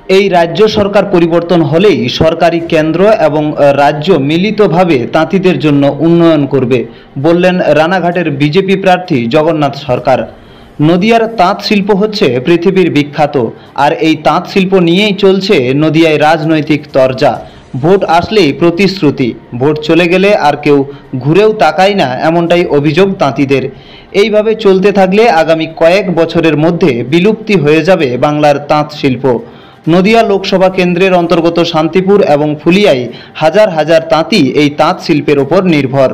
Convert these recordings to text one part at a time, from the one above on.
এই রাজ্য সরকার পরিবর্তন হলেই সরকারি কেন্দ্র এবং রাজ্য মিলিতভাবে তাঁতিদের জন্য উন্নয়ন করবে, বললেন রানাঘাটের বিজেপি প্রার্থী জগন্নাথ সরকার। নদিয়ার তাঁত শিল্প হচ্ছে পৃথিবীর বিখ্যাত, আর এই তাঁত শিল্প নিয়েই চলছে নদিয়ায় রাজনৈতিক তরজা। ভোট আসলেই প্রতিশ্রুতি, ভোট চলে গেলে আর কেউ ঘুরেও তাকায় না, এমনটাই অভিযোগ তাঁতিদের। এইভাবে চলতে থাকলে আগামী কয়েক বছরের মধ্যে বিলুপ্তি হয়ে যাবে বাংলার তাঁত শিল্প। নদিয়া লোকসভা কেন্দ্রের অন্তর্গত শান্তিপুর এবং ফুলিয়ায় হাজার হাজার তাঁতি এই তাঁত শিল্পের ওপর নির্ভর।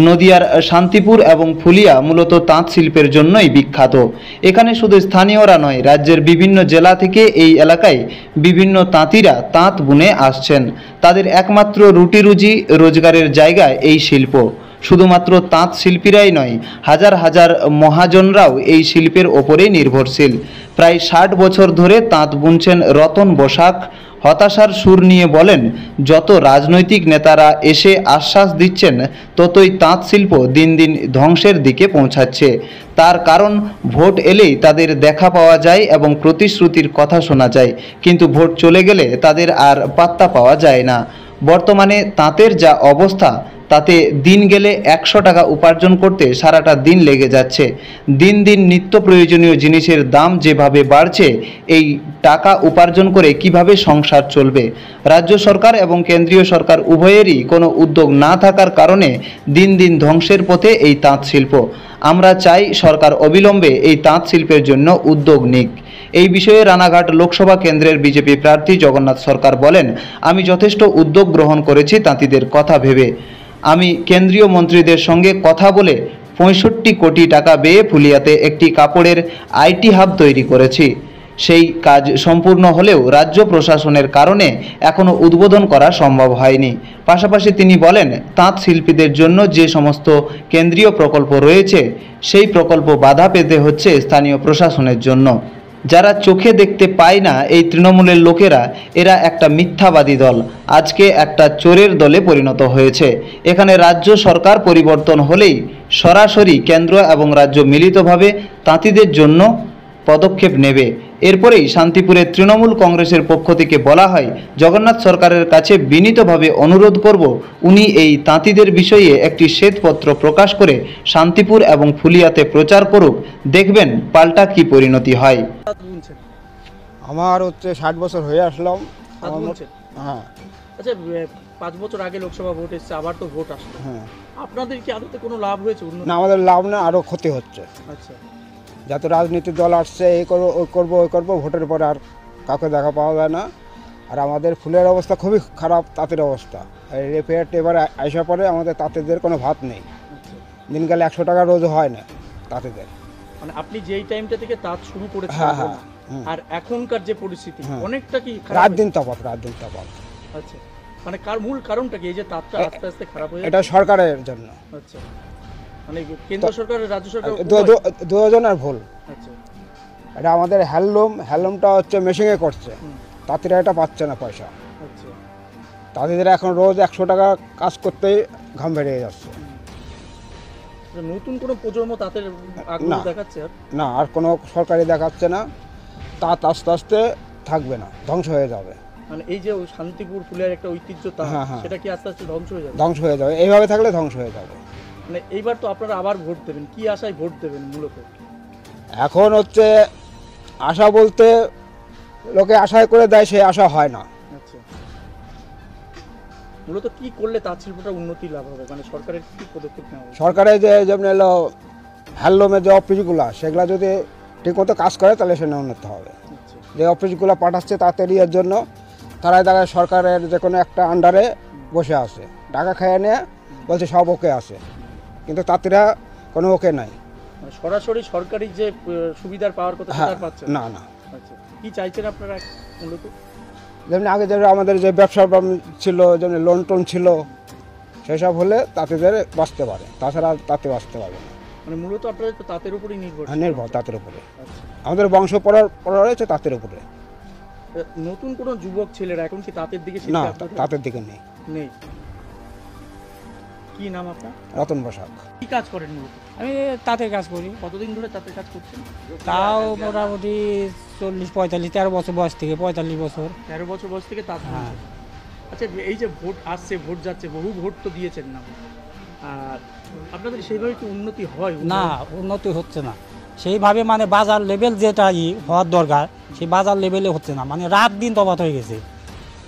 নদিয়ার শান্তিপুর এবং ফুলিয়া মূলত তাঁত শিল্পের জন্যই বিখ্যাত। এখানে শুধু স্থানীয়রা নয়, রাজ্যের বিভিন্ন জেলা থেকে এই এলাকায় বিভিন্ন তাঁতিরা তাঁত বুনে আসছেন। তাদের একমাত্র রুটি রুজি রোজগারের জায়গা এই শিল্প। শুধুমাত্র তাঁত শিল্পীরাই নয়, হাজার হাজার মহাজনরাও এই শিল্পের ওপরেই নির্ভরশীল। প্রায় 60 বছর ধরে তাঁত বুনছেন রতন বসাক হতাশার সুর নিয়ে বলেন, যত রাজনৈতিক নেতারা এসে আশ্বাস দিচ্ছেন, ততই তাঁত শিল্প দিন দিন ধ্বংসের দিকে পৌঁছাচ্ছে। তার কারণ, ভোট এলেই তাদের দেখা পাওয়া যায় এবং প্রতিশ্রুতির কথা শোনা যায়, কিন্তু ভোট চলে গেলে তাদের আর পাত্তা পাওয়া যায় না। বর্তমানে তাঁতের যা অবস্থা, তাতে দিন গেলে 100 টাকা উপার্জন করতে সারাটা দিন লেগে যাচ্ছে। দিন দিন নিত্য প্রয়োজনীয় জিনিসের দাম যেভাবে বাড়ছে, এই টাকা উপার্জন করে কিভাবে সংসার চলবে? রাজ্য সরকার এবং কেন্দ্রীয় সরকার উভয়েরই কোনো উদ্যোগ না থাকার কারণে দিন দিন ধ্বংসের পথে এই তাঁত শিল্প। আমরা চাই সরকার অবিলম্বে এই তাঁত শিল্পের জন্য উদ্যোগ নিক। এই বিষয়ে রানাঘাট লোকসভা কেন্দ্রের বিজেপি প্রার্থী জগন্নাথ সরকার বলেন, আমি যথেষ্ট উদ্যোগ গ্রহণ করেছি তাঁতিদের কথা ভেবে। আমি কেন্দ্রীয় মন্ত্রীদের সঙ্গে কথা বলে 65 কোটি টাকা ব্যয়ে ফুলিয়াতে একটি কাপড়ের আইটি হাব তৈরি করেছি। সেই কাজ সম্পূর্ণ হলেও রাজ্য প্রশাসনের কারণে এখনও উদ্বোধন করা সম্ভব হয়নি। পাশাপাশি তিনি বলেন, তাঁত শিল্পীদের জন্য যে সমস্ত কেন্দ্রীয় প্রকল্প রয়েছে, সেই প্রকল্প বাধা পেতে হচ্ছে স্থানীয় প্রশাসনের জন্য। যারা চোখে দেখতে পায় না এই তৃণমূলের লোকেরা, এরা একটা মিথ্যাবাদী দল, আজকে একটা চোরের দলে পরিণত হয়েছে। এখানে রাজ্য সরকার পরিবর্তন হলেই সরাসরি কেন্দ্র এবং রাজ্য মিলিতভাবে তাঁতিদের জন্য পদক্ষেপ নেবে। এরপরেই শান্তিপুরের তৃণমূল কংগ্রেসের পক্ষ থেকে বলা হয়, জগন্নাথ সরকারের কাছে বিনীতভাবে অনুরোধ করব, উনি এই তাঁতিদের বিষয়ে একটি শ্বেতপত্র প্রকাশ করে শান্তিপুর এবং ফুলিয়াতে প্রচার করুক, দেখবেন পাল্টা কি পরিণতি হয়। আমার হচ্ছে 60 বছর হয়ে আসলাম। হ্যাঁ, আচ্ছা, 5 বছর আগে লোকসভা ভোট এসেছে, আবার তো ভোট আসছে। হ্যাঁ, আপনাদের কি আদতে কোনো লাভ হয়েছে? না, আমাদের লাভ না, আরও ক্ষতি হচ্ছে। আচ্ছা, যত রাজনীতির দল আসছে, এই করবো ওই করবো, ভোটের পরে আর কাউকে দেখা পাওয়া যায় না। আর আমাদের ফুলের অবস্থা খুবই খারাপ, তাঁতের অবস্থা। রেফেয়ার এবার আসা পরে আমাদের তাঁতেদের কোনো ভাত নেই। দিন গেলে 100 টাকা রোজ হয় না তাঁতেদের। মানে আপনি যেই টাইমটা থেকে তাঁত শুরু করেছেন, হ্যাঁ হ্যাঁ, আর এখনকার যে পরিস্থিতি, অনেকটা কি রাত দিন তফাৎ। আচ্ছা, মানে মূল কারণটা কি এই যে তাঁতটা আস্তে আস্তে খারাপ হয়ে এটা সরকারের জন্য। আচ্ছা, মানে কেন্দ্র সরকার রাজ্য সরকার দুজনের ভুল। আচ্ছা, এটা আমাদের হ্যান্ডলুমটা হচ্ছে মেশিনে করছে, তাঁতিরা এটা পাচ্ছে না পয়সা। আচ্ছা, তাঁতিদের এখন রোজ 100 টাকা কাজ করতেই ঘাম বেরিয়ে যাচ্ছে। নতুন কোনো প্রজন্ম তাঁতের আগ্রহ দেখাচ্ছে না, আর কোনো সরকারি দেখাচ্ছে না। তাঁত আস্তে আস্তে থাকবে না, ধ্বংস হয়ে যাবে। মানে এই যে শান্তিপুর ফুলের একটা ঐতিহ্য তাঁত, সেটা কি আস্তে আস্তে ধ্বংস হয়ে যাবে? এইভাবে থাকলে ধ্বংস হয়ে যাবে। মানে এইবার তো আপনারা আবার ভোট দেবেন, কি আশায় ভোট দেবেন মূলত? এখন হচ্ছে আশা বলতে লোকে আশায় করে দেয়, সেই আশা হয় না। আচ্ছা, মূলত কি করলে তাঁত শিল্পটা উন্নতি লাভ হবে? মানে সরকারের কি পদক্ষেপ নেওয়া হবে? সরকারের যে যেমন এলো হ্যান্ডলুমের যে অফিসগুলো, সেগুলো যদি ঠিকমতো কাজ করে তাহলে সেটা উন্নত হবে। যে অফিসগুলো পাঠাচ্ছে তাঁতের ইয়ের জন্য, তারাই তারা সরকারের যে কোনো একটা আন্ডারে বসে আছে, টাকা খেয়ে নিয়ে বলছে সব ওকে আছে, কিন্তু তাঁতিরা কোনো ওকে নাই। সরাসরি সরকারি যে সুবিধার পাওয়ার কথা সেটা পাচ্ছে না। আচ্ছা, কি চাইছেন আপনারা মূলত? যেমনি আগে যেমন আমাদের যে ব্যবসা ছিল, যেমন লোন টোন ছিল, সেসব হলে তাঁতিদের বাঁচতে পারে, তাছাড়া তাঁতে বাঁচতে পারবে না। মানে মূলত আপনারা তো তাঁতের উপরেই নির্ভর? নির্ভর তাঁতের উপরে। আমাদের বংশ পড়া রয়েছে তাঁতের উপরে। নতুন কোনো যুবক ছেলেরা এখন কি তাঁতের দিকে? না, তাঁতের দিকে নেই। কি নাম আপনার? রতন বসাক। কি কাজ করেন মূলত? আমি তাঁতের কাজ করি। কতদিন ধরে তাঁতের কাজ করছেন? তাও মোটামুটি 40-45, 13 বছর বয়স থেকে 45 বছর। 13 বছর বয়স থেকে তাঁত হ্যাঁ। বুনছেন। আচ্ছা, এই যে ভোট আসছে, ভোট যাচ্ছে, বহু ভোট তো দিয়েছেন না, আর আপনাদের সেইভাবে কি উন্নতি হয়? না, উন্নতি হচ্ছে না সেইভাবে, মানে বাজার লেভেল যেটা হওয়ার দরকার সেই বাজার লেভেলে হচ্ছে না, মানে রাত দিন তফাৎ হয়ে গেছে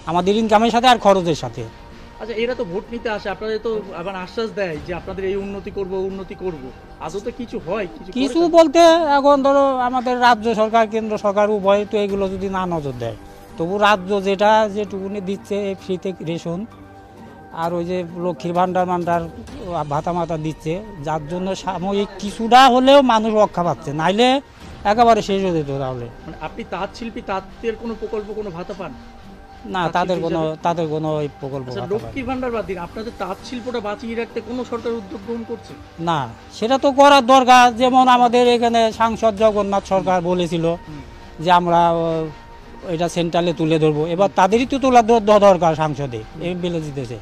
আমাদের ইনকামের সাথে আর খরচের সাথে। আচ্ছা, এরা তো ভোট নিতে আসে, আপনাদের তো আবার আশ্বাস দেয় যে আপনাদের এই উন্নতি করব, উন্নতি করব, আদৌ তো কিছু হয়? কিছু বলতে এখন ধরো আমাদের রাজ্য সরকার কেন্দ্র সরকার উভয় তো এগুলো যদি না নজর দেয়, তবু রাজ্য যেটুকুনি দিচ্ছে ফ্রিতে রেশন আর ওই যে লক্ষ্মীর ভান্ডার ভাতা মাতা দিচ্ছে, যার জন্য সাময়িক কিছুটা হলেও মানুষ রক্ষা পাচ্ছে, নাইলে একেবারে শেষ হয়ে যেত। তাহলে মানে আপনি তাঁত শিল্পী, তাঁতের কোনো প্রকল্প, কোনো ভাতা পান না? তাদের কোনো ওই প্রকল্প লক্ষ্মীর ভান্ডার বাদ দিন, আপনাদের তাঁত শিল্পটা বাঁচিয়ে রাখতে কোনো সরকার উদ্যোগ গ্রহণ করছে না? সেটা তো করার দরকার। যেমন আমাদের এখানে সাংসদ জগন্নাথ সরকার বলেছিল যে আমরা এটা সেন্ট্রালে তুলে ধরবো, এবার তাদেরই তো তোলা দরকার, সাংসদে বেলে দিতেছে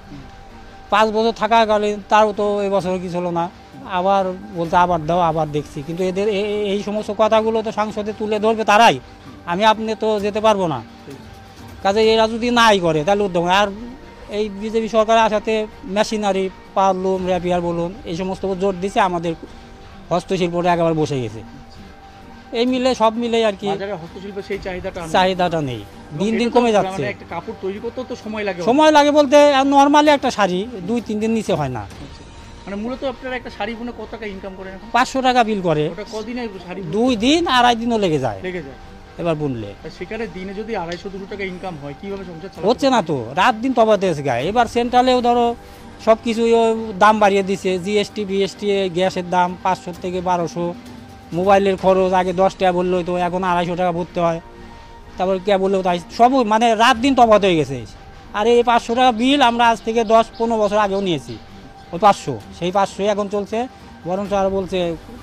5 বছর থাকাকালীন, তাও তো এবছর কিছু হলো না, আবার বলতে আবার দাও, আবার দেখছি, কিন্তু এদের এই সমস্ত কথাগুলো তো সংসদে তুলে ধরবে তারাই, আপনি তো যেতে পারবো না। কাজে এরা যদি নাই করে তাহলে উদ্যোগ। আর এই বিজেপি সরকার আসাতে মেশিনারি, পাওয়ারলুম, র্যাপিয়ার বলুন, এই সমস্ত জোর দিছে, আমাদের হস্তশিল্পটা একেবারে বসে গেছে। এই মিলে সব মিলে আর কি হস্তশিল্পের সেই চাহিদাটা নেই, দিন দিন কমে যাচ্ছে। একটা কাপড় তৈরি করতে তো সময় লাগে বলতে নর্মালি একটা শাড়ি 2-3 দিন নিচে হয় না। মানে মূলত আপনারা একটা শাড়ি বুনে কত টাকা ইনকাম করেন? 500 টাকা বিল করে। ওটা কদিনে শাড়ি? 2 দিন 2.5 দিনও লেগে যায় এবার বুনলে। সেখানে দিনে যদি 250-200 টাকা ইনকাম হয়, কিভাবে সংসার চালাতে? হচ্ছে না তো, রাত দিন তফাৎ হয়েছে গায়ে। এবার সেন্ট্রালেও ধরো সব কিছু দাম বাড়িয়ে দিছে, জিএসটি বিএসটি, গ্যাসের দাম 500 থেকে 1200, মোবাইলের খরচ আগে 10 টাকা বললেও তো এখন 250 টাকা ভরতে হয়, তারপর কে বললেও তাই, সব মানে রাত দিন তফাৎ হয়ে গেছে। আর এই 500 টাকা বিল আমরা আজ থেকে 10-15 বছর আগেও নিয়েছি, ওই 500, সেই 500 এখন চলছে, বরঞ্চ আর বলছে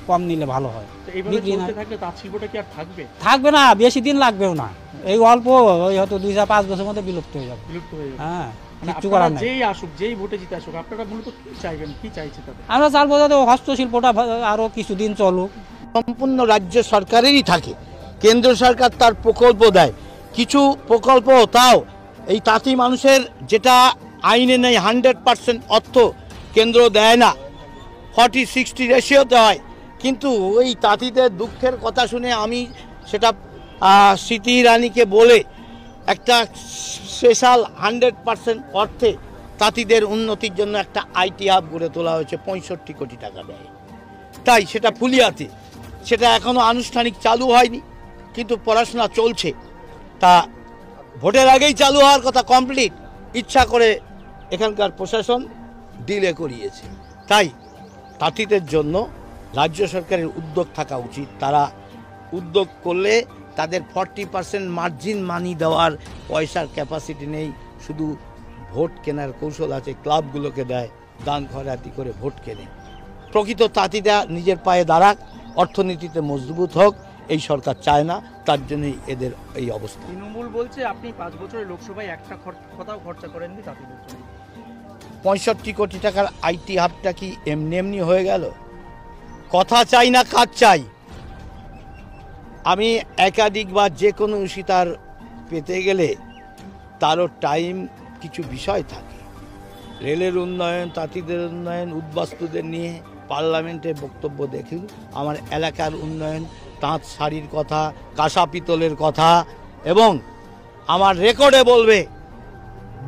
কম নিলে ভালো হয়। থাকবে না, বেশি দিন লাগবেও না, এই অল্প ওই হয়তো 2-5 বছরের মধ্যে বিলুপ্ত হয়ে যাবে। হ্যাঁ, কিছু করার নাই। যেই ভোটে জিতে আসুক, আপনারা মূলত কি চাইবেন, কি চাইছে তাদের? আমরা চাইবো যাতে হস্তশিল্পটা আরো কিছুদিন চলুক। সম্পূর্ণ রাজ্য সরকারেরই থাকে, কেন্দ্র সরকার তার প্রকল্প দেয়, কিছু প্রকল্প তাও এই তাঁতি মানুষের যেটা আইনে নেই 100% অর্থ কেন্দ্র দেয় না, 40-60 রেশিওতে হয়। কিন্তু ওই তাঁতিদের দুঃখের কথা শুনে আমি সেটা স্মৃতি ইরানিকে বলে একটা স্পেশাল 100% অর্থে তাঁতিদের উন্নতির জন্য একটা আইটি হাব গড়ে তোলা হয়েছে, 65 কোটি টাকা দেয়। তাই সেটা ফুলিয়াতে, সেটা এখনও আনুষ্ঠানিক চালু হয়নি, কিন্তু পড়াশোনা চলছে। তা ভোটের আগেই চালু হওয়ার কথা, কমপ্লিট, ইচ্ছা করে এখানকার প্রশাসন ডিলে করিয়েছে। তাই তাঁতিদের জন্য রাজ্য সরকারের উদ্যোগ থাকা উচিত। তারা উদ্যোগ করলে তাদের 40% মার্জিন মানি দেওয়ার পয়সার ক্যাপাসিটি নেই, শুধু ভোট কেনার কৌশল আছে, ক্লাবগুলোকে দেয়, দান খয়রাতি করে ভোট কেনে। প্রকৃত তাঁতিরা নিজের পায়ে দাঁড়াক, অর্থনীতিতে মজবুত হোক, এই সরকার চায় না, তার জন্যই এদের এই অবস্থা। তৃণমূল বলছে আপনি 5 বছরের লোকসভায় একটা কথাও খরচা করেননি তাঁতিদের জন্য। 65 কোটি টাকার আইটি হাবটা কি এমনি এমনি হয়ে গেল? কথা চাই না, কাজ চাই। আমি একাধিকবার যে কোনো ইস্যুতার পেতে গেলে তারও টাইম কিছু বিষয় থাকে, রেলের উন্নয়ন, তাঁতিদের উন্নয়ন, উদ্বাস্তুদের নিয়ে পার্লামেন্টে বক্তব্য দেখুন, আমার এলাকার উন্নয়ন, তাঁত শাড়ির কথা, কাঁসা পিতলের কথা, এবং আমার রেকর্ডে বলবে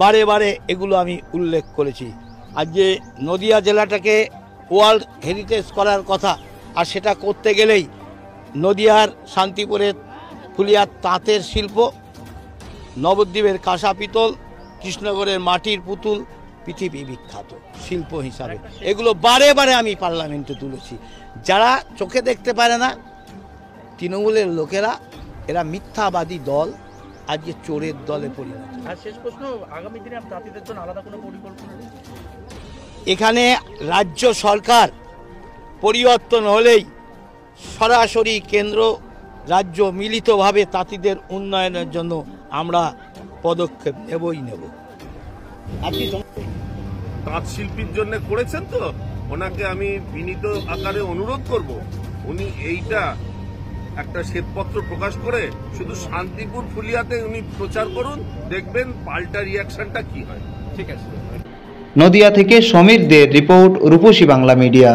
বারে বারে এগুলো আমি উল্লেখ করেছি। আজ যে নদিয়া জেলাটাকে ওয়ার্ল্ড হেরিটেজ করার কথা, আর সেটা করতে গেলেই নদিয়ার শান্তিপুরের ফুলিয়ার তাঁতের শিল্প, নবদ্বীপের কাঁসা পিতল, কৃষ্ণগড়ের মাটির পুতুল পৃথিবী বিখ্যাত শিল্প হিসাবে, এগুলো বারে বারে আমি পার্লামেন্টে তুলেছি। যারা চোখে দেখতে পারে না তৃণমূলের লোকেরা, এরা মিথ্যাবাদী দল, আজকে চোরের দলে পরিণত। আর শেষ প্রশ্ন, আগামী দিনে তাঁতিদের জন্য আলাদা কোনো পরিকল্পনা নেই? এখানে রাজ্য সরকার পরিবর্তন হলেই সরাসরি কেন্দ্র রাজ্য মিলিতভাবে তাঁতিদের উন্নয়নের জন্য আমরা পদক্ষেপ নেবই নেব। আপনি তাঁত শিল্পীর জন্য করেছেন তো, ওনাকে আমি বিনীত আকারে অনুরোধ করব, উনি এইটা একটা শ্বেতপত্র প্রকাশ করে শুধু শান্তিপুর ফুলিয়াতে উনি প্রচার করুন, দেখবেন পাল্টা রিয়াকশনটা কি হয়। ঠিক আছে। নদিয়া থেকে সমীর দের রিপোর্ট, রূপসী বাংলা মিডিয়া।